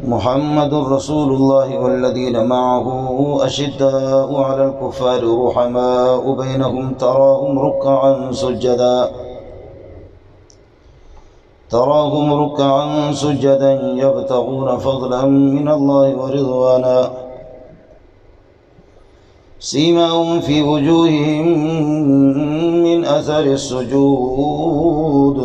محمد رسول الله والذين معه أشداء على الكفار رحماء بينهم تراهم ركعا سجدا يبتغون فضلا من الله ورضوانا سيماهم في وجوههم من أثر السجود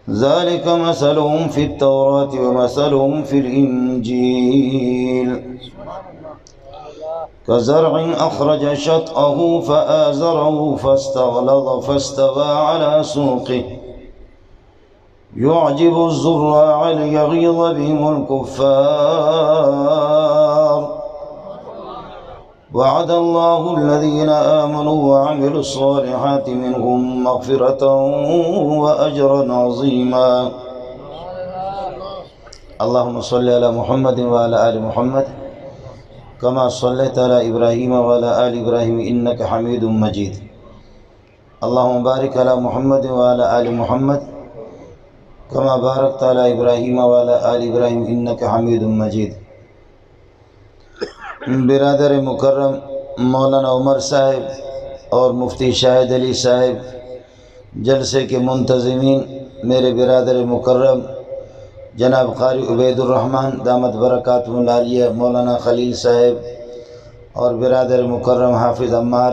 ذلك مثلهم في التوراة ومثلهم في الإنجيل كزرع أخرج شطأه فآزره فاستغلظ فاستوى على سوقه يعجب الزراع ليغيظ بهم الكفار وعد الله الذين آمنوا وعملوا الصالحات منهم مغفرة وأجرا عظيما اللهم صل على محمد وعلى آل محمد كما صليت على إبراهيم وعلى آل إبراهيم إنك حميد مجيد اللهم بارك على محمد وعلى آل محمد كما باركت على إبراهيم وعلى آل إبراهيم إنك حميد مجيد برادر مکرم مولانا عمر صاحب اور مفتی شاہد علی صاحب، جلسے کے منتظمین میرے برادر مکرم جناب قاری عبید الرحمن دامت برکاتہ العالیہ مولانا خلیل صاحب، اور برادر مکرم حافظ عمار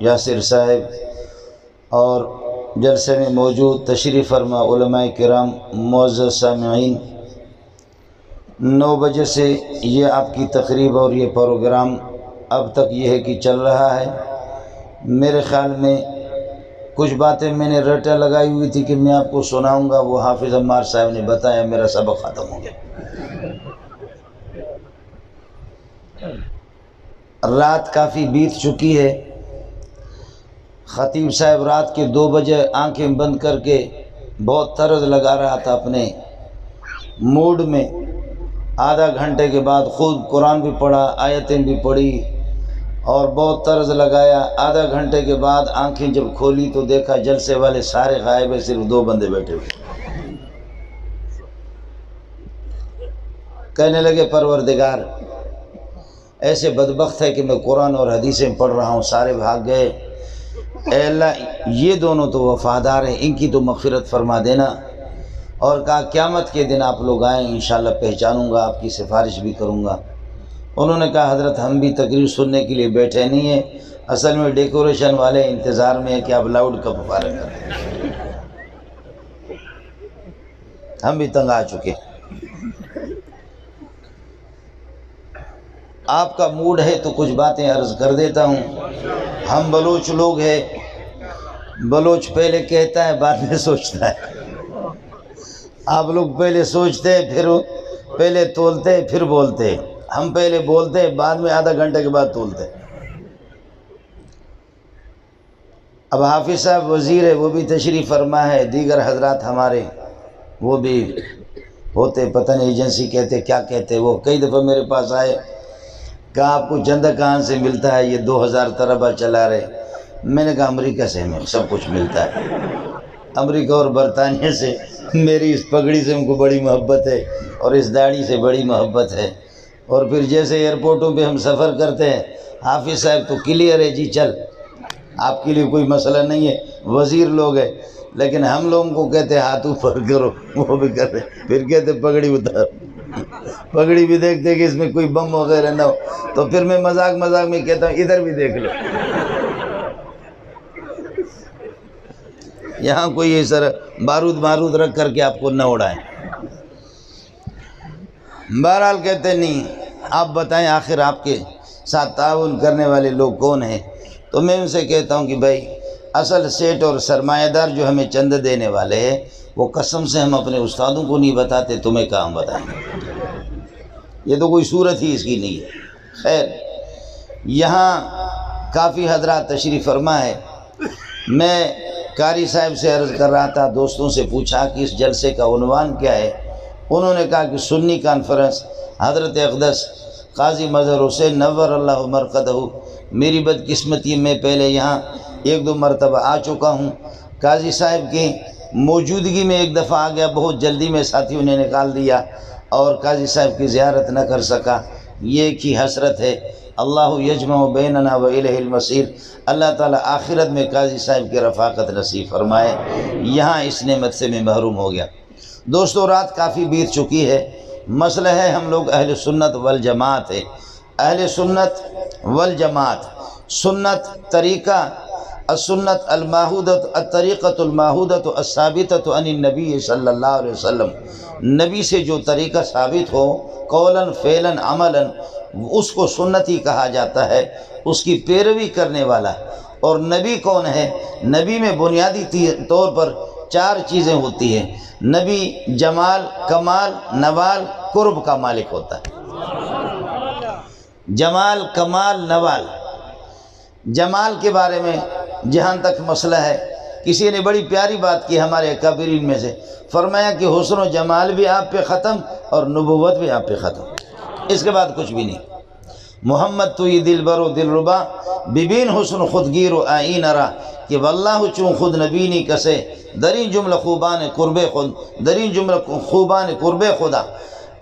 یاسر صاحب، اور جلسے میں موجود تشریف فرما علماء کرام، معزز سامعین، 9 بجے سے یہ آپ کی تقریب اور یہ پروگرام اب تک یہ ہے کہ چل رہا ہے۔ میرے خیال میں کچھ باتیں میں نے رٹا لگائی ہوئی تھی کہ میں آپ کو سناؤں گا، وہ حافظ عمار صاحب نے بتایا، میرا سبق ختم ہو گیا۔ رات کافی بیت چکی ہے۔ خطیب صاحب رات کے 2 بجے آنکھیں بند کر کے بہت طرز لگا رہا تھا اپنے موڈ میں، آدھا گھنٹے کے بعد خود قرآن بھی پڑھا، آیتیں بھی پڑھی اور بہت طرز لگایا۔ آدھا گھنٹے کے بعد آنکھیں جب کھولی تو دیکھا جلسے والے سارے غائب ہیں، صرف 2 بندے بیٹھے ہوئے۔ کہنے لگے پروردگار ایسے بدبخت ہے کہ میں قرآن اور حدیثیں پڑھ رہا ہوں، سارے بھاگ گئے، اے اللہ یہ دونوں تو وفادار ہیں، ان کی تو مغفرت فرما دینا۔ اور کہا قیامت کے دن آپ لوگ آئیں، انشاءاللہ پہچانوں گا، آپ کی سفارش بھی کروں گا۔ انہوں نے کہا حضرت ہم بھی تقریر سننے کے لیے بیٹھے نہیں ہیں، اصل میں ڈیکوریشن والے انتظار میں ہیں کہ آپ لاؤڈ کا پکارا کریں، ہم بھی تنگ آ چکے۔ آپ کا موڈ ہے تو کچھ باتیں عرض کر دیتا ہوں۔ ہم بلوچ لوگ ہیں، بلوچ پہلے کہتا ہے بعد میں سوچتا ہے۔ آپ لوگ پہلے سوچتے ہیں، پھر پہلے تولتے ہیں پھر بولتے ہیں، ہم پہلے بولتے ہیں بعد میں آدھا گھنٹے کے بعد تولتے ہیں۔ اب حافظ صاحب وزیر ہے، وہ بھی تشریف فرما ہے، دیگر حضرات ہمارے وہ بھی ہوتے، پتہ نہیں ایجنسی کہتے کیا کہتے، وہ کئی دفعہ میرے پاس آئے، کہا آپ کو چندہ کہاں سے ملتا ہے، یہ 2000 طلبہ چلا رہے۔ میں نے کہا امریکہ سے ہمیں سب کچھ ملتا ہے، امریکہ اور برطانیہ سے۔ میری اس پگڑی سے ان کو بڑی محبت ہے اور اس داڑھی سے بڑی محبت ہے۔ اور پھر جیسے ایئرپورٹوں پہ ہم سفر کرتے ہیں، حافظ صاحب تو کلیئر ہے جی، چل آپ کے لیے کوئی مسئلہ نہیں ہے، وزیر لوگ ہیں، لیکن ہم لوگوں کو کہتے ہیں ہاتھ اوپر کرو، وہ بھی کرتے، پھر کہتے پگڑی اتار، پگڑی بھی دیکھتے کہ اس میں کوئی بم وغیرہ نہ ہو، تو پھر میں مذاق میں کہتا ہوں ادھر بھی دیکھ لو، یہاں کوئی اس طرح بارود رکھ کر کے آپ کو نہ اڑائیں۔ بہرحال کہتے نہیں، آپ بتائیں آخر آپ کے ساتھ تعاون کرنے والے لوگ کون ہیں؟ تو میں ان سے کہتا ہوں کہ بھائی اصل سیٹ اور سرمایہ دار جو ہمیں چند دینے والے ہیں، وہ قسم سے ہم اپنے استادوں کو نہیں بتاتے، تمہیں کہاں بتائیں گے؟ یہ تو کوئی صورت ہی اس کی نہیں ہے۔ خیر، یہاں کافی حضرات تشریف فرما ہے۔ میں قاری صاحب سے عرض کر رہا تھا، دوستوں سے پوچھا کہ اس جلسے کا عنوان کیا ہے؟ انہوں نے کہا کہ سنی کانفرنس حضرت اقدس قاضی مظہر حسین نور اللہ مرقدہ۔ میری بدقسمتی میں پہلے یہاں 1-2 مرتبہ آ چکا ہوں۔ قاضی صاحب کی موجودگی میں ایک دفعہ آ گیا، بہت جلدی میں ساتھیوں نے نکال دیا اور قاضی صاحب کی زیارت نہ کر سکا۔ یہ کی حسرت ہے۔ اللہ یجمع بیننا و الیہ المصیر۔ اللہ تعالیٰ آخرت میں قاضی صاحب کی رفاقت نصیب فرمائے۔ یہاں اس نعمت سے میں محروم ہو گیا۔ دوستو، رات کافی بیت چکی ہے۔ مسئلہ ہے ہم لوگ اہل سنت والجماعت ہے۔ اہل سنت والجماعت، سنت طریقہ، السنت الماحودۃ، الطریقۃ الماحودۃ الثابتۃ عن النبی صلی اللہ علیہ وسلم، نبی سے جو طریقہ ثابت ہو قولاً فعلاً عملاً، اس کو سنتی کہا جاتا ہے، اس کی پیروی کرنے والا۔ اور نبی کون ہے؟ نبی میں بنیادی طور پر 4 چیزیں ہوتی ہیں۔ نبی جمال، کمال، نوال، قرب کا مالک ہوتا ہے۔ جمال، کمال، نوال۔ جمال کے بارے میں جہاں تک مسئلہ ہے، کسی نے بڑی پیاری بات کی ہمارے اکابرین میں سے، فرمایا کہ حسن و جمال بھی آپ پہ ختم اور نبوت بھی آپ پہ ختم، اس کے بعد کچھ بھی نہیں۔ محمد تو یہ دل برو دل ربا، ببین حسن خودگیر و آئین ارا، کہ واللہ چون خود نبی نہیں کسے، درین جملہ خوبان قرب خود، درین جملہ خوبان قرب خدا۔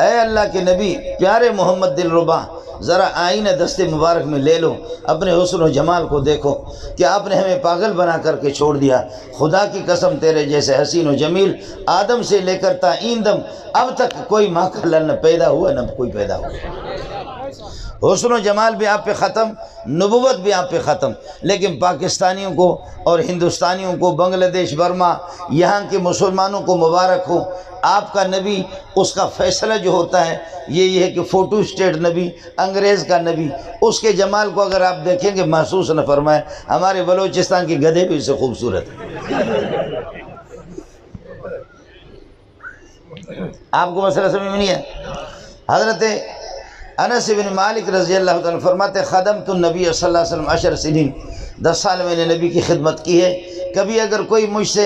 اے اللہ کے نبی، پیارے محمد دل ربا، ذرا آئینہ دست مبارک میں لے لو، اپنے حسن و جمال کو دیکھو کہ آپ نے ہمیں پاگل بنا کر کے چھوڑ دیا۔ خدا کی قسم تیرے جیسے حسین و جمیل آدم سے لے کر تا این دم اب تک کوئی ماں کا لن نہ پیدا ہوا نہ کوئی پیدا ہوا۔ حسن و جمال بھی آپ پہ ختم، نبوت بھی آپ پہ ختم۔ لیکن پاکستانیوں کو اور ہندوستانیوں کو، بنگلہ دیش، برما، یہاں کے مسلمانوں کو مبارک ہو، آپ کا نبی، اس کا فیصلہ جو ہوتا ہے یہ ہے کہ فوٹو اسٹیٹ نبی، انگریز کا نبی، اس کے جمال کو اگر آپ دیکھیں گے محسوس نہ فرمائے۔ ہمارے بلوچستان کے گدھے بھی اس سے خوبصورت ہیں۔ آپ کو مسئلہ سمجھ میں نہیں ہے؟ حضرت انس بن مالک رضی اللہ تعالیٰ فرماتے خدمت النبی صلی اللہ علیہ وسلم 10 سنین، 10 سال میں نے نبی کی خدمت کی ہے۔ کبھی اگر کوئی مجھ سے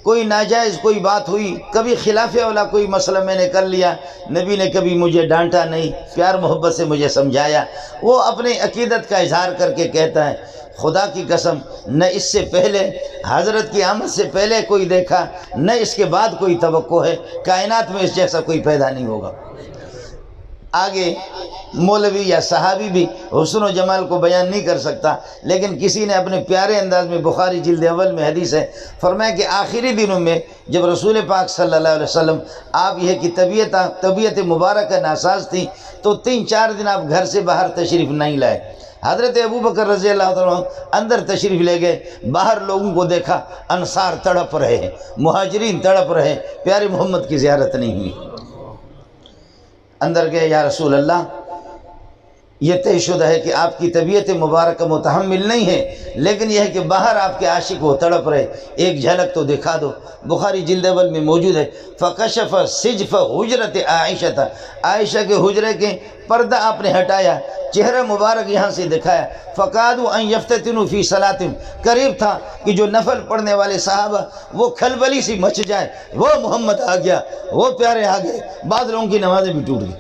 کوئی ناجائز کوئی بات ہوئی، کبھی خلاف اولا کوئی مسئلہ میں نے کر لیا، نبی نے کبھی مجھے ڈانٹا نہیں، پیار محبت سے مجھے سمجھایا۔ وہ اپنے عقیدت کا اظہار کر کے کہتا ہے خدا کی قسم، نہ اس سے پہلے حضرت کی آمد سے پہلے کوئی دیکھا، نہ اس کے بعد کوئی توقع ہے، کائنات میں اس جیسا کوئی پیدا نہیں ہوگا۔ آگے مولوی یا صحابی بھی حسن و جمال کو بیان نہیں کر سکتا، لیکن کسی نے اپنے پیارے انداز میں، بخاری جلد اول میں حدیث ہے، فرمایا کہ آخری دنوں میں جب رسول پاک صلی اللہ علیہ وسلم آپ یہ کہ طبیعت مبارکہ ناساز تھی، تو 3-4 دن آپ گھر سے باہر تشریف نہیں لائے۔ حضرت ابوبکر رضی اللہ تعالیٰ اندر تشریف لے گئے، باہر لوگوں کو دیکھا انصار تڑپ رہے ہیں، مہاجرین تڑپ رہے ہیں، پیارے محمد کی زیارت نہیں ہوئی۔ اندر گئے، یا رسول اللہ، یہ طے شدہ ہے کہ آپ کی طبیعت مبارکہ متحمل نہیں ہے، لیکن یہ ہے کہ باہر آپ کے عاشق وہ تڑپ رہے، ایک جھلک تو دکھا دو۔ بخاری جلد اول میں موجود ہے، فکشف سجف حجرت عائشہ، عائشہ کے حجرے کے پردہ آپ نے ہٹایا، چہرہ مبارک یہاں سے دکھایا۔ فقادوا ان یفتتنوا فی صلاتہم، قریب تھا کہ جو نفل پڑھنے والے صحابہ وہ کھلبلی سی مچ جائے، وہ محمد آ گیا، وہ پیارے آ گئے، بعض لوگوں کی نمازیں بھی ٹوٹ گئی۔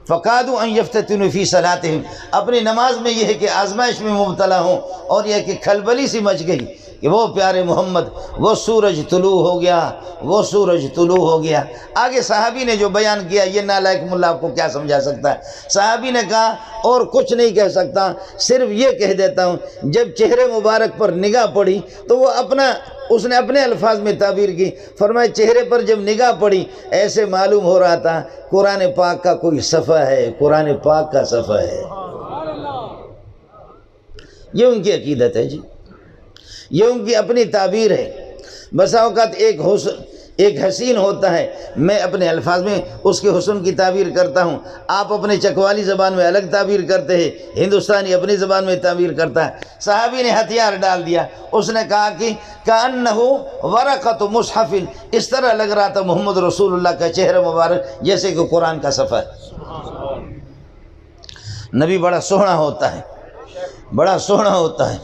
فقادوا ان یفتتنوا فی صلاتہم، اپنی نماز میں یہ ہے کہ آزمائش میں مبتلا ہوں، اور یہ کہ کھلبلی سی مچ گئی کہ وہ پیارے محمد، وہ سورج طلوع ہو گیا، وہ سورج طلوع ہو گیا۔ آگے صحابی نے جو بیان کیا، یہ نالائق ملا آپ کو کیا سمجھا سکتا ہے؟ صحابی نے کہا اور کچھ نہیں کہہ سکتا، صرف یہ کہہ دیتا ہوں، جب چہرے مبارک پر نگاہ پڑی تو وہ اس نے اپنے الفاظ میں تعبیر کی، فرمایا چہرے پر جب نگاہ پڑی ایسے معلوم ہو رہا تھا قرآن پاک کا کوئی صفحہ ہے، قرآن پاک کا صفحہ ہے۔ یہ ان کی عقیدت ہے جی، یہ ان کی اپنی تعبیر ہے۔ بسا اوقات ایک حسین ہوتا ہے، میں اپنے الفاظ میں اس کے حسن کی تعبیر کرتا ہوں، آپ اپنے چکوالی زبان میں الگ تعبیر کرتے ہیں، ہندوستانی اپنی زبان میں تعبیر کرتا ہے۔ صحابی نے ہتھیار ڈال دیا، اس نے کہا کہ کأنہ ورقۃ مصحف، اس طرح لگ رہا تھا محمد رسول اللہ کا چہرہ مبارک جیسے کہ قرآن کا صفحہ ہے۔ نبی بڑا سوہنا ہوتا ہے، بڑا سوہنا ہوتا ہے۔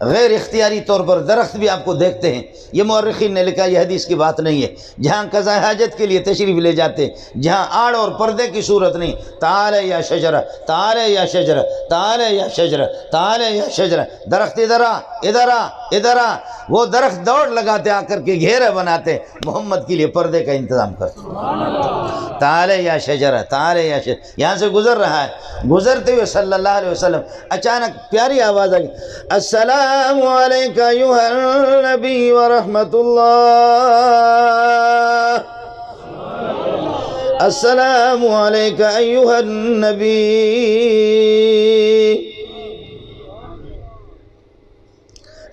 غیر اختیاری طور پر درخت بھی آپ کو دیکھتے ہیں. یہ مورخین نے لکھا، یہ حدیث کی بات نہیں ہے. جہاں قضاء حاجت کے لیے تشریف لے جاتے ہیں، جہاں آڑ اور پردے کی صورت نہیں، تعال یا شجرہ، تعال یا شجرہ، تعال یا شجرہ، تعال یا شجرہ، درخت ادھر آ، ادھر آ، ادھر آ. وہ درخت دوڑ لگاتے، آ کر کے گھیرا بناتے، محمد کے لیے پردے کا انتظام کرتے. تعال یا شجرہ، تعال یا شجرہ. یہاں سے گزر رہا ہے، گزرتے ہوئے صلی اللہ علیہ وسلم اچانک پیاری آواز آ گئی، السلام علیکہ ایھا النبی ورحمۃ اللہ، السلام علیکہ ایھا النبی.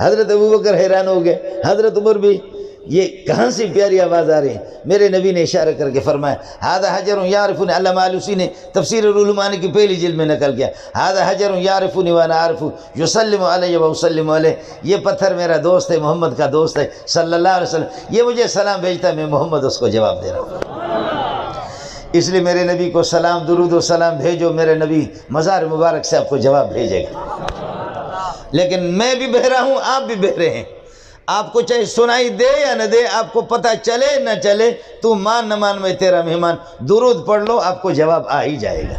حضرت ابوبکر حیران ہو گئے، حضرت عمر بھی، یہ کہاں سے پیاری آواز آ رہی ہے؟ میرے نبی نے اشارہ کر کے فرمایا، ھذا حجر یعرفنی. علامہ آلوسی نے تفسیر العلومانی کی پہلی جلد میں نقل کیا، ھذا حجر یعرفنی وانا اعرفہ یسلم علی و اسلم علیہ. یہ پتھر میرا دوست ہے، محمد کا دوست ہے صلی اللہ علیہ وسلم. یہ مجھے سلام بھیجتا ہے، میں محمد اس کو جواب دے رہا ہوں. اس لیے میرے نبی کو سلام، درود و سلام بھیجو، میرے نبی مزار مبارک سے آپ کو جواب بھیجے گا. لیکن میں بھی بہرا ہوں، آپ بھی بہرے ہیں. آپ کو چاہے سنائی دے یا نہ دے، آپ کو پتہ چلے نہ چلے، تو مان نہ مان میں تیرا مہمان. درود پڑھ لو، آپ کو جواب آ ہی جائے گا.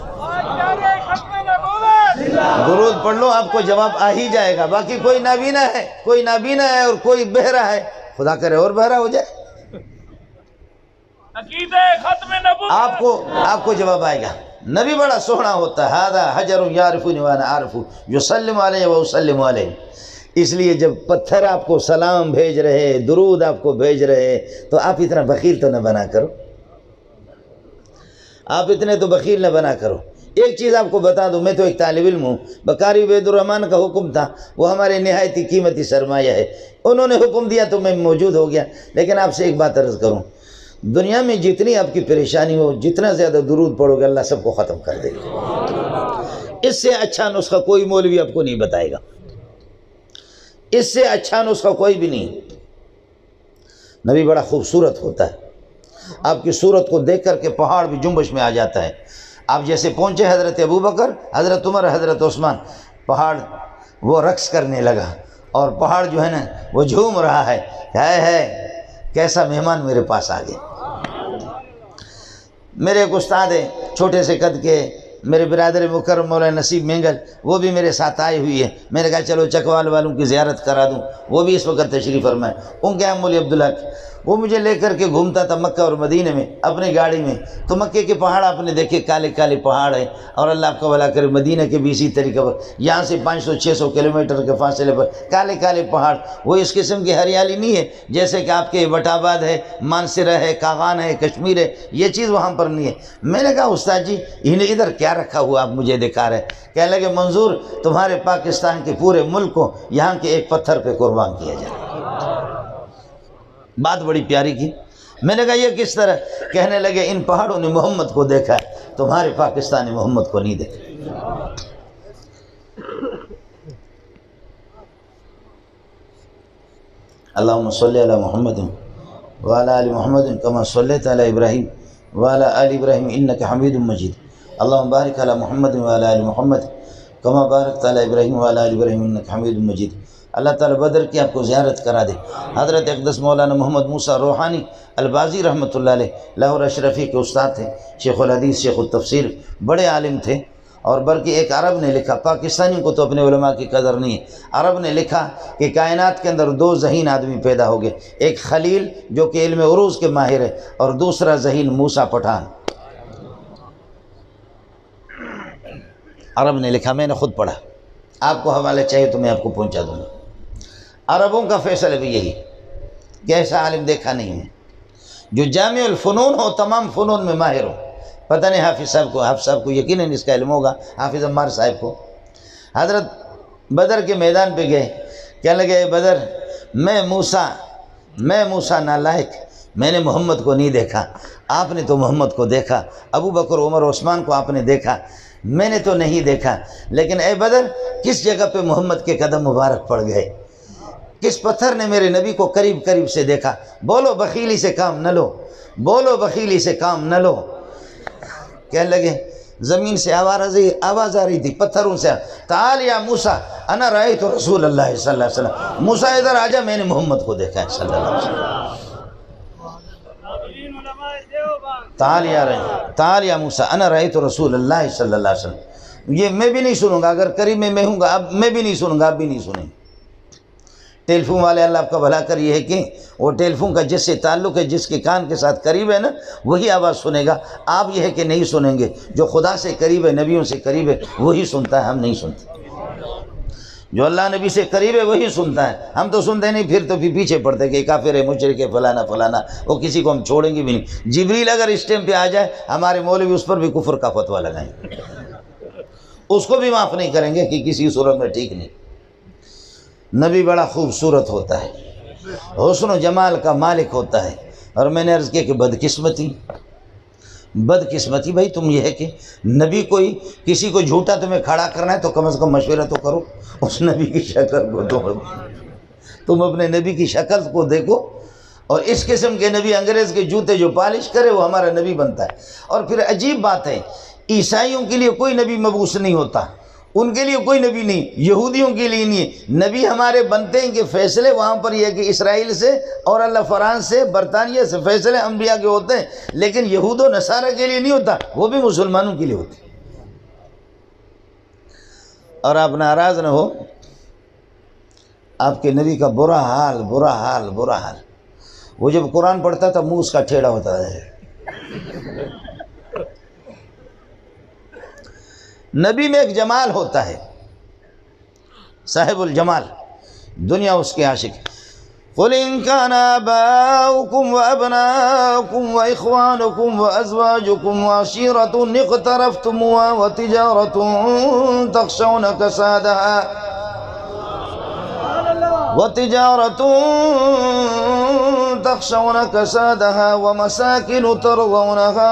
درود پڑھ لو، آپ کو جواب آ ہی جائے گا. باقی کوئی نابینا ہے، کوئی نابینا ہے اور کوئی بہرا ہے، خدا کرے اور بہرا ہو جائے، آپ کو جواب آئے گا. نبی بڑا سوہنا ہوتا ہے، ھذا حجر یعرفنی وانا اعرفہ یسلم علیہ و اسلم علیہ. اس لیے جب پتھر آپ کو سلام بھیج رہے، درود آپ کو بھیج رہے، تو آپ اتنا بخیل تو نہ بنا کرو، آپ اتنے تو بخیل نہ بنا کرو. ایک چیز آپ کو بتا دوں، میں تو ایک طالب علم ہوں. بقاری عبید الرحمن کا حکم تھا، وہ ہمارے نہایت ہی قیمتی سرمایہ ہے. انہوں نے حکم دیا تو میں موجود ہو گیا. لیکن آپ سے ایک بات عرض کروں، دنیا میں جتنی آپ کی پریشانی ہو، جتنا زیادہ درود پڑھو گے، اللہ سب کو ختم کر دے گا. اس سے اچھا نسخہ کوئی مولوی آپ کو نہیں بتائے گا، اس سے اچھا نسخہ کوئی بھی نہیں. نبی بڑا خوبصورت ہوتا ہے، آپ کی صورت کو دیکھ کر کے پہاڑ بھی جنبش میں آ جاتا ہے. آپ جیسے پہنچے حضرت ابوبکر، حضرت عمر، حضرت عثمان، پہاڑ وہ رقص کرنے لگا، اور پہاڑ جو ہے نا وہ جھوم رہا ہے کیسا مہمان میرے پاس آ گئے. میرے ایک استاد ہیں چھوٹے سے قد کے، میرے برادر مکرم مولانا نصیب مینگل، وہ بھی میرے ساتھ آئے ہوئی ہے. میں نے کہا چلو چکوال والوں کی زیارت کرا دوں، وہ بھی اس وقت تشریف فرمائے. ان کے مولوی عبدالحق، وہ مجھے لے کر کے گھومتا تھا مکہ اور مدینہ میں اپنی گاڑی میں. تو مکے کے پہاڑ آپ نے دیکھے، کالے کالے پہاڑ ہیں، اور اللہ آپ کا بھلا کرے مدینہ کے بھی اسی طریقے پر، یہاں سے 500-600 کلومیٹر کے فاصلے پر کالے کالے پہاڑ. وہ اس قسم کی ہریالی نہیں ہے جیسے کہ آپ کے بٹ آباد ہے، مانسرہ ہے، کاغان ہے، کشمیر ہے، یہ چیز وہاں پر نہیں ہے. میں نے کہا استاد جی انہیں ادھر کیا رکھا ہوا آپ مجھے دکھا رہے؟ کہنے لگے منظور تمہارے پاکستان کے پورے ملک کو یہاں کے ایک پتھر پہ قربان کیا جائے. بات بڑی پیاری کی. میں نے کہا یہ کس طرح؟ کہنے لگے ان پہاڑوں نے محمد کو دیکھا ہے، تمہارے پاکستان نے محمد کو نہیں دیکھا. اللہم صلی علی محمد وعلی آل محمد کما صلیت علی ابراہیم وعلی آل ابراہیم انک حمید مجید. اللہم بارک علی محمد وعلی آل محمد کما بارکت علی ابراہیم وعلی آل ابراہیم انک حمید مجید. اللہ تعالیٰ بدر کی آپ کو زیارت کرا دے. حضرت اقدس مولانا محمد موسیٰ روحانی البازی رحمۃ اللہ علیہ لاہور اشرفی کے استاد تھے، شیخ الحدیث، شیخ التفسیر، بڑے عالم تھے. اور بلکہ ایک عرب نے لکھا، پاکستانی کو تو اپنے علماء کی قدر نہیں ہے، عرب نے لکھا کہ کائنات کے اندر 2 ذہین آدمی پیدا ہو گئے، ایک خلیل جو کہ علم عروض کے ماہر ہے، اور دوسرا ذہین موسیٰ پٹھان. عرب نے لکھا، میں نے خود پڑھا، آپ کو حوالے چاہیے تو میں آپ کو پہنچا دوں گا. عربوں کا فیصلہ بھی یہی کہ ایسا عالم دیکھا نہیں ہے جو جامع الفنون ہو، تمام فنون میں ماہر ہو. پتہ نہیں حافظ صاحب کو یقیناً اس کا علم ہوگا، حافظ عمار صاحب کو. حضرت بدر کے میدان پہ گئے، کہنے لگے اے بدر، میں موسیٰ نالائق، میں نے محمد کو نہیں دیکھا، آپ نے تو محمد کو دیکھا. ابو بکر، عمر، عثمان کو آپ نے دیکھا، میں نے تو نہیں دیکھا. لیکن اے بدر، کس جگہ پہ محمد کے قدم مبارک پڑ گئے؟ کس پتھر نے میرے نبی کو قریب قریب سے دیکھا؟ بولو بخیلی سے کام نہ لو، بولو بخیلی سے کام نہ لو. کہنے لگے زمین سے آواز آ رہی تھی پتھروں سے، تعال یا موسیٰ انا رأیت رسول اللہ صلی اللہ علیہ وسلم، موسیٰ ادھر آجا میں نے محمد کو دیکھا ہے صلی اللہ علیہ وسلم۔ تعال یا موسیٰ انا رأیت رسول اللہ صلی اللہ علیہ وسلم، یہ میں بھی نہیں سنوں گا، اگر قریب میں ہوں گا اب میں بھی نہیں سنوں گا، آپ بھی نہیں سنیں۔ ٹیلی فون والے اللہ آپ کا بھلا کر یہ ہے کہ وہ ٹیلی فون کا جس سے تعلق ہے، جس کے کان کے ساتھ قریب ہے نا وہی آواز سنے گا، آپ یہ ہے کہ نہیں سنیں گے۔ جو خدا سے قریب ہے، نبیوں سے قریب ہے وہی سنتا ہے، ہم نہیں سنتے۔ جو اللہ نبی سے قریب ہے وہی سنتا ہے، ہم تو سنتے نہیں، پھر تو پیچھے پڑتے کہ کافر ہے، مشرک ہے، فلانا فلانا، وہ کسی کو ہم چھوڑیں گے بھی نہیں۔ جبریل اگر اس ٹائم پہ آ جائے ہمارے مولوی اس پر بھی کفر کا فتویٰ لگائیں، اس کو بھی معاف نہیں کریں گے کہ کسی صورت میں ٹھیک نہیں۔ نبی بڑا خوبصورت ہوتا ہے، حسن و جمال کا مالک ہوتا ہے، اور میں نے عرض کیا کہ بدقسمتی بھائی تم یہ ہے کہ نبی کوئی کسی کو جھوٹا تمہیں کھڑا کرنا ہے تو کم از کم مشورہ تو کرو، اس نبی کی شکل کو تم اپنے نبی کی شکل کو دیکھو، اور اس قسم کے نبی انگریز کے جوتے جو پالش کرے وہ ہمارا نبی بنتا ہے۔ اور پھر عجیب بات ہے، عیسائیوں کے لیے کوئی نبی مبعوث نہیں ہوتا، ان کے لیے کوئی نبی نہیں، یہودیوں کے لیے نہیں ہے، نبی ہمارے بنتے ہیں کہ فیصلے وہاں پر یہ ہے کہ اسرائیل سے اور اللہ فرانس سے برطانیہ سے فیصلے انبیاء کے ہوتے ہیں، لیکن یہود و نصارہ کے لیے نہیں ہوتا، وہ بھی مسلمانوں کے لیے ہوتے۔ اور آپ ناراض نہ ہو، آپ کے نبی کا برا حال وہ جب قرآن پڑھتا تھا منہ اس کا ٹھیڑا ہوتا ہے۔ نبی میں ایک جمال ہوتا ہے، صاحب الجمال، دنیا اس کے عاشق۔ قُلْ إِن كَانَ آبَاؤُكُمْ وَأَبْنَاؤُكُمْ وَإِخْوَانُكُمْ وَأَزْوَاجُكُمْ وَعَشِيرَةٌ اقْتَرَفْتُمُوهَا وَتِجَارَةٌ تَخْشَوْنَ كَسَادَهَا وَمَسَاكِنُ تَرْضَوْنَهَا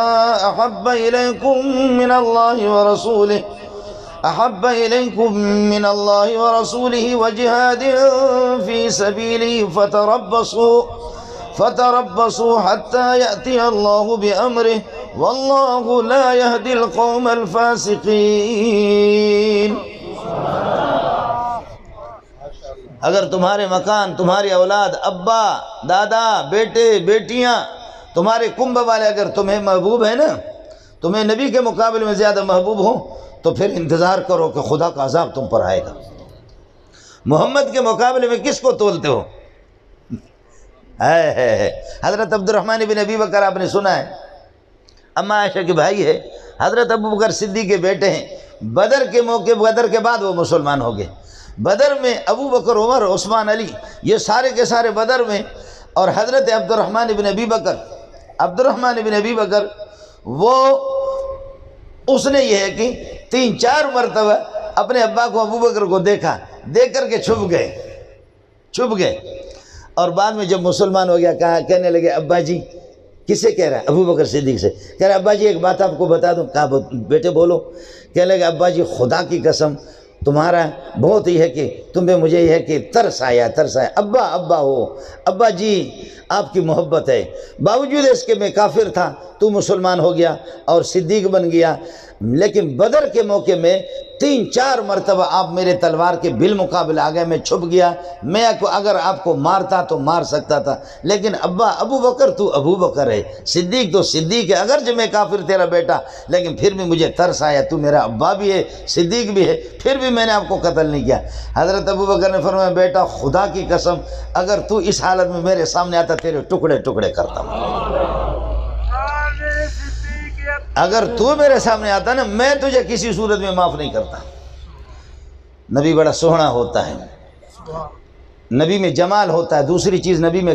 أحب إليكم من الله ورسوله وجهاد في سبيله فتربصوا حتى يأتي الله بأمره والله لا يهدي القوم الفاسقين۔ اگر تمہارے مکان، تمہاری اولاد، ابا، دادا، بیٹے، بیٹیاں، تمہارے کنب والے اگر تمہیں محبوب ہیں نا، تمہیں نبی کے مقابلے میں زیادہ محبوب ہوں، تو پھر انتظار کرو کہ خدا کا عذاب تم پر آئے گا۔ محمد کے مقابلے میں کس کو تولتے ہو؟ حضرت عبد الرحمن بن ابی بکر آپ نے سنا ہے، اما عائشہ کے بھائی ہے، حضرت ابو بکر صدیق کے بیٹے ہیں۔ بدر کے موقع، بدر کے بعد وہ مسلمان ہو گئے۔ بدر میں ابو بکر، عمر، عثمان، علی، یہ سارے کے سارے بدر میں، اور حضرت عبد الرحمن بن ابی بکر وہ اس نے یہ ہے کہ 3-4 مرتبہ اپنے ابا کو، ابو بکر کو دیکھا، دیکھ کر کے چھپ گئے، اور بعد میں جب مسلمان ہو گیا کہنے لگے ابا جی، کسے کہہ رہا ہے؟ ابو بکر صدیق سے کہہ رہا ہے ابا جی ایک بات آپ کو بتا دوں۔ کہا بیٹے بولو۔ کہنے لگے ابا جی خدا کی قسم تمہارا بہت ہی ہے کہ تمہیں مجھے یہ ہے کہ ترس آیا، ابا ہو، ابا جی آپ کی محبت ہے، باوجود اس کے میں کافر تھا، تو مسلمان ہو گیا اور صدیق بن گیا، لیکن بدر کے موقع میں 3-4 مرتبہ آپ میرے تلوار کے بالمقابل آ گئے، میں چھپ گیا، میں اگر آپ کو مارتا تو مار سکتا تھا، لیکن ابا ابو بکر تو ابو بکر ہے، صدیق تو صدیق ہے، اگرچہ میں کافر تیرا بیٹا، لیکن پھر بھی مجھے ترس آیا، تو میرا ابا بھی ہے، صدیق بھی ہے، پھر بھی میں نے آپ کو قتل نہیں کیا۔ حضرت ابو بکر نے فرمایا بیٹا خدا کی قسم اگر تو اس حالت میں میرے سامنے آتا تیرے ٹکڑے ٹکڑے کرتا ہوں، اگر تو میرے سامنے آتا نا میں تجھے کسی صورت میں معاف نہیں کرتا۔ نبی بڑا سوہنا ہوتا ہے، نبی میں جمال ہوتا ہے۔ دوسری چیز نبی میں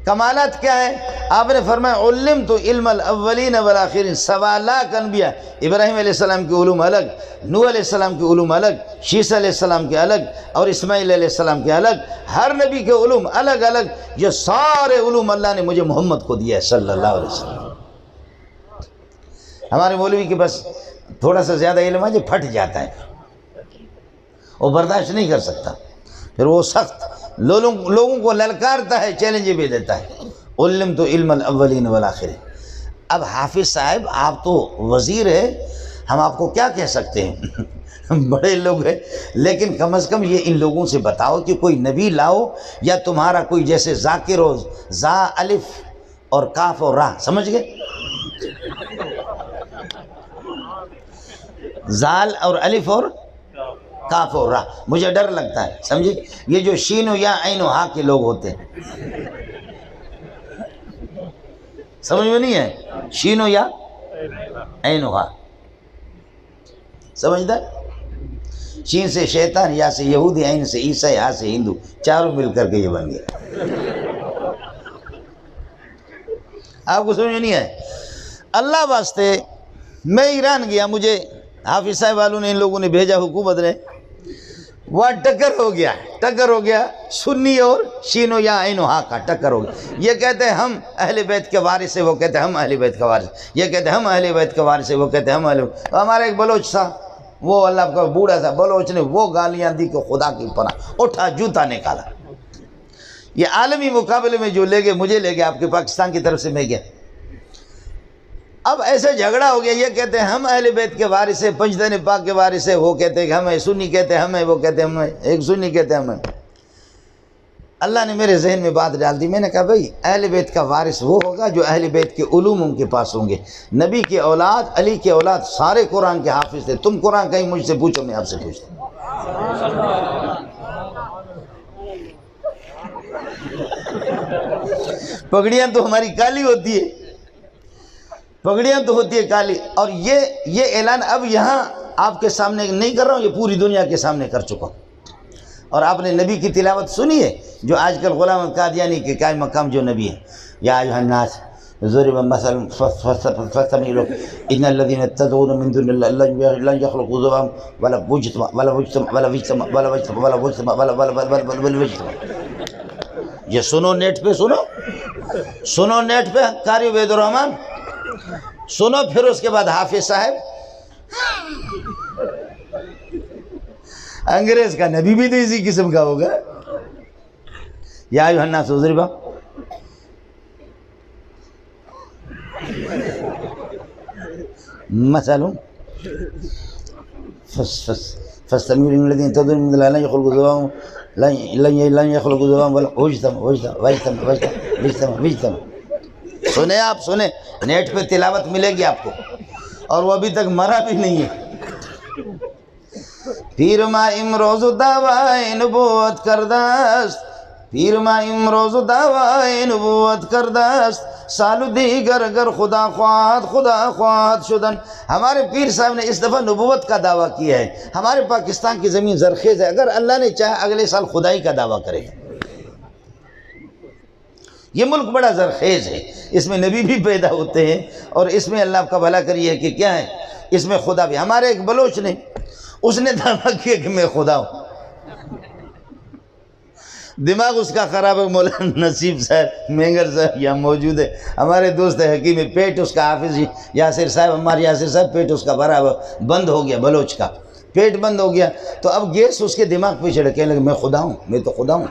کمالات کیا ہے؟ آپ نے فرمایا علمت علم الاولین والآخرین، 1.25 لاکھ انبیاء، ابراہیم علیہ السلام کے علوم الگ، نوح علیہ السلام کے علوم الگ، شیس علیہ السلام کے الگ، اور اسماعیل علیہ السلام کے الگ، ہر نبی کے علوم الگ الگ، یہ سارے علوم اللہ نے مجھے محمد کو دیا ہے صلی اللہ علیہ وسلم۔ ہمارے مولوی کے بس تھوڑا سا زیادہ علم ہے جو پھٹ جاتا ہے، وہ برداشت نہیں کر سکتا، پھر وہ سخت لوگوں کو للکارتا ہے، چیلنج بھی دیتا ہے۔ علمت علم الاولین والآخرین، اب حافظ صاحب آپ تو وزیر ہے، ہم آپ کو کیا کہہ سکتے ہیں، بڑے لوگ ہیں، لیکن کم از کم یہ ان لوگوں سے بتاؤ کہ کوئی نبی لاؤ، یا تمہارا کوئی جیسے ذاکر ہو، زا الف اور کاف اور راہ، سمجھ گئے، زال اور الف اور کاف اور راہ، مجھے ڈر لگتا ہے، سمجھے، یہ جو شین و یا عین و ہا کے لوگ ہوتے ہیں، سمجھ میں نہیں ہے، شین و یا عین و ہا، سمجھدار، شین سے شیطان، یا سے یہودی، عین سے عیسائی، ہا سے ہندو، چاروں مل کر کے یہ بن گیا، آپ کو سمجھ میں نہیں ہے۔ اللہ واسطے میں ایران گیا، مجھے حافظ صاحب والوں نے، ان لوگوں نے بھیجا، حکومت نے، وہاں ٹکر ہو گیا سنی اور شین و یا عین و ہا کا ٹکر ہو گیا، یہ کہتے ہیں ہم اہل بیت کے وارث ہیں، وہ کہتے ہیں ہم اہل بیت کا وارث، یہ کہتے ہیں ہم اہل بیت کے وارث ہیں، وہ کہتے ہیں ہم اہل بیت۔ ہمارا ایک بلوچ تھا، وہ اللہ کا بوڑھا تھا بلوچ، نے وہ گالیاں دی کہ خدا کی پناہ، اٹھا جوتا نکالا۔ یہ عالمی مقابلے میں جو لے گئے، مجھے لے گئے، آپ کے پاکستان کی طرف سے میں گیا، اب ایسے جھگڑا ہو گیا، یہ کہتے ہیں ہم اہل بیت کے وارث ہیں، پنجتن پاک کے وارث ہیں، وہ کہتے ہیں کہ ہمیں، سنی کہتے ہیں ہمیں، وہ کہتے ہیں ہمیں، ایک سنی کہتے ہیں ہمیں۔ اللہ نے میرے ذہن میں بات ڈال دی، میں نے کہا بھئی اہل بیت کا وارث وہ ہوگا جو اہل بیت کے علوم ان کے پاس ہوں گے، نبی کی اولاد، علی کی اولاد، سارے قرآن کے حافظ تھے، تم قرآن کہیں مجھ سے پوچھو، میں آپ سے پوچھتا ہوں۔ پگڑیاں تو ہماری کالی ہوتی ہے، پگڑیاں تو ہوتی ہے کالی، اور یہ اعلان اب یہاں آپ کے سامنے نہیں کر رہا ہوں، یہ پوری دنیا کے سامنے کر چکا ہوں۔ اور آپ نے نبی کی تلاوت سنی ہے، جو آج کل غلام قادیانی کے قائم مقام جو نبی ہیں، یا ایھا الناس ضرب مثل فاستمعوا له ان الذين تدعون من دون الله لن يخلقوا ذبابا ولو اجتمعوا۔ یہ سنو، نیٹ پہ سنو نیٹ پہ، قاری عبید الرحمن سنو، پھر اس کے بعد حافظ صاحب، انگریز کا نبی بھی تو اسی قسم کا ہوگا، یا ایھا الناس ضرب مثل فاستمعوا للذين تدعون من دون الله لن يخلقوا ذبابا لن يخلقوا ذبابا ولو اجتمعوا۔ سنیں، آپ سنیں، نیٹ پہ تلاوت ملے گی آپ کو، اور وہ ابھی تک مرا بھی نہیں ہے۔ پیر ما امروز دعوی نبوت کردست، پیر ما امروز دعوی نبوت کردست، سال دیگر اگر خدا خواہد شدن۔ ہمارے پیر صاحب نے اس دفعہ نبوت کا دعویٰ کیا ہے، ہمارے پاکستان کی زمین زرخیز ہے، اگر اللہ نے چاہا اگلے سال خدائی کا دعویٰ کرے گا۔ یہ ملک بڑا زرخیز ہے، اس میں نبی بھی پیدا ہوتے ہیں، اور اس میں اللہ کا بھلا کریے کہ کیا ہے، اس میں خدا بھی۔ ہمارے ایک بلوچ نے، اس نے دعویٰ کیا کہ میں خدا ہوں، دماغ اس کا خراب ہے۔ مولانا نصیب صاحب مینگر صاحب یہاں موجود ہے، ہمارے دوست ہے حکیم، پیٹ اس کا حافظ یاسر صاحب، ہمارے یاسر صاحب، پیٹ اس کا بھرا بند ہو گیا، بلوچ کا پیٹ بند ہو گیا، تو اب گیس اس کے دماغ پہ چڑھ، کہنے لگے میں خدا ہوں، میں تو خدا ہوں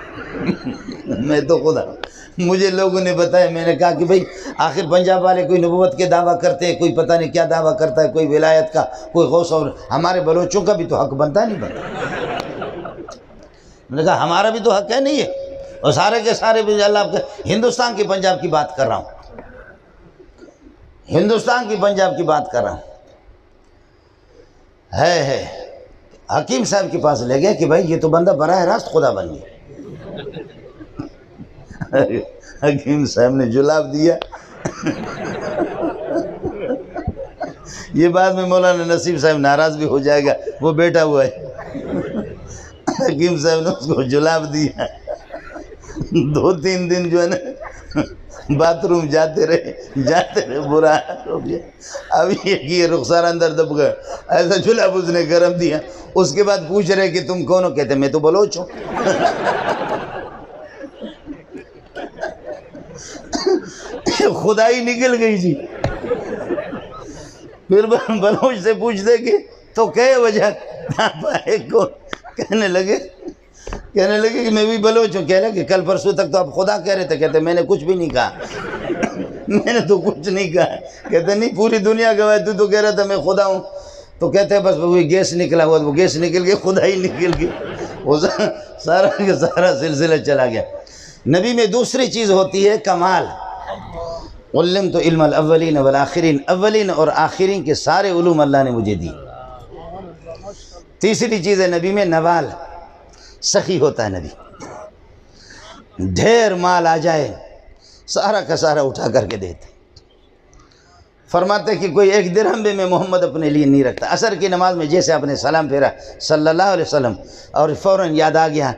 میں تو خدا ہوں۔ مجھے لوگوں نے بتایا، میں نے کہا کہ بھئی آخر پنجاب والے کوئی نبوت کے دعویٰ کرتے ہیں، کوئی پتہ نہیں کیا دعویٰ کرتا ہے، کوئی ولایت کا، کوئی غوث، اور ہمارے بلوچوں کا بھی تو حق بنتا ہے، نہیں بنتا؟ میں نے کہا ہمارا بھی تو حق ہے، نہیں ہے، اور سارے کے سارے بھی اللہ آپ کے، ہندوستان کی پنجاب کی بات کر رہا ہوں، ہندوستان کی پنجاب کی بات کر رہا ہوں۔ ہے حکیم صاحب کے پاس لے گیا کہ بھائی یہ تو بندہ براہ راست خدا بن گیا۔ حکیم صاحب نے جلاب دیا۔ یہ بعد میں مولانا نصیب صاحب ناراض بھی ہو جائے گا، وہ بیٹھا ہوا ہے۔ حکیم صاحب نے اس کو جلاب دیا، 2-3 دن جو ہے نا باتھ روم جاتے رہے، برا ہو گیا۔ اب یہ رخسار اندر دب گیا، ایسا جلاب اس نے گرم دیا۔ اس کے بعد پوچھ رہے کہ تم کون ہو، کہتے میں تو بلوچ ہوں۔ خدائی نکل گئی جی۔ پھر بلوچ سے پوچھتے کہ تو کہے وجہ کہنے لگے کہ میں بھی بلوچ ہوں۔ کہہ رہے کہ کل پرسوں تک تو آپ خدا کہہ رہے تھے، کہتے میں نے کچھ بھی نہیں کہا۔ میں نے تو کچھ نہیں کہا. کہتے نہیں پوری دنیا گواہ, تو کہہ رہا تھا میں خدا ہوں. تو کہتے ہیں بس وہی گیس نکلا ہوا, وہ گیس نکل گئی, خدا ہی نکل گئی. وہ سارا کا سارا سلسلہ چلا گیا. نبی میں دوسری چیز ہوتی ہے کمال. علمت علم الاولین والآخرین, اولین اور آخرین کے سارے علوم اللہ نے مجھے دی. تیسری چیز ہے نبی میں نوال, سخی ہوتا ہے نبی. ڈھیر مال آ جائے سارا کا سارا اٹھا کر کے دیتے. فرماتے کہ کوئی ایک درہم بھی میں محمد اپنے لیے نہیں رکھتا. عصر کی نماز میں جیسے آپ نے سلام پھیرا صلی اللہ علیہ وسلم, اور فوراً یاد آ گیا